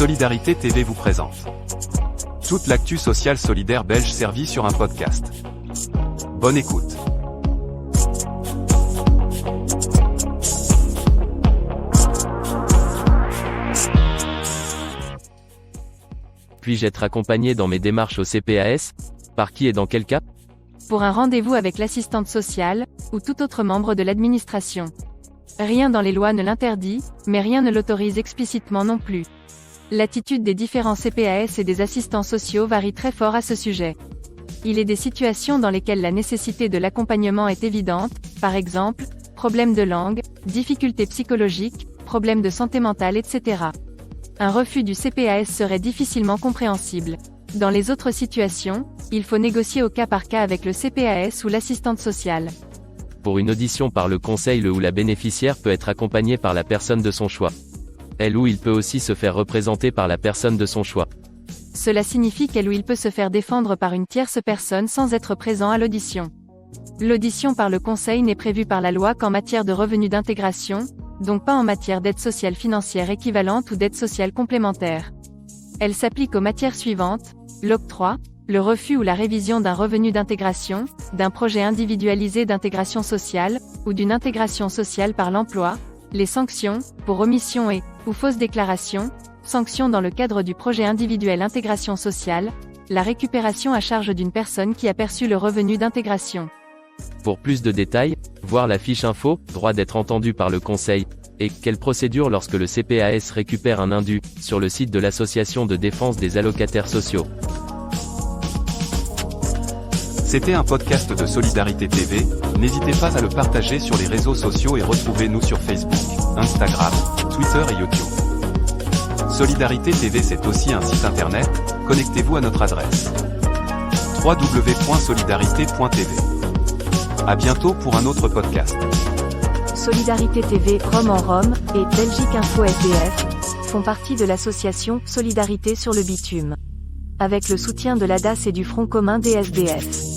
Solidarité TV vous présente toute l'actu sociale solidaire belge servie sur un podcast. Bonne écoute. Puis-je être accompagné dans mes démarches au CPAS? Par qui et dans quel cas? Pour un rendez-vous avec l'assistante sociale, ou tout autre membre de l'administration. Rien dans les lois ne l'interdit, mais rien ne l'autorise explicitement non plus. L'attitude des différents CPAS et des assistants sociaux varie très fort à ce sujet. Il est des situations dans lesquelles la nécessité de l'accompagnement est évidente, par exemple, problèmes de langue, difficultés psychologiques, problèmes de santé mentale, etc. Un refus du CPAS serait difficilement compréhensible. Dans les autres situations, il faut négocier au cas par cas avec le CPAS ou l'assistante sociale. Pour une audition par le conseil, le ou la bénéficiaire peut être accompagné par la personne de son choix. Elle ou il peut aussi se faire représenter par la personne de son choix. Cela signifie qu'elle ou il peut se faire défendre par une tierce personne sans être présent à l'audition. L'audition par le conseil n'est prévue par la loi qu'en matière de revenus d'intégration, donc pas en matière d'aide sociale financière équivalente ou d'aide sociale complémentaire. Elle s'applique aux matières suivantes: l'octroi, le refus ou la révision d'un revenu d'intégration, d'un projet individualisé d'intégration sociale, ou d'une intégration sociale par l'emploi, les sanctions, pour omission ou fausse déclaration, sanctions dans le cadre du projet individuel intégration sociale, la récupération à charge d'une personne qui a perçu le revenu d'intégration. Pour plus de détails, voir la fiche info, droit d'être entendu par le conseil, et quelle procédure lorsque le CPAS récupère un indu, sur le site de l'Association de défense des allocataires sociaux. C'était un podcast de Solidarité TV, n'hésitez pas à le partager sur les réseaux sociaux et retrouvez-nous sur Facebook, Instagram, Twitter et YouTube. Solidarité TV, c'est aussi un site internet, connectez-vous à notre adresse www.solidarité.tv. À bientôt pour un autre podcast. Solidarité TV, Rome en Rome, et Belgique Info SDF, font partie de l'association Solidarité sur le bitume. Avec le soutien de l'ADAS et du Front commun des SDF.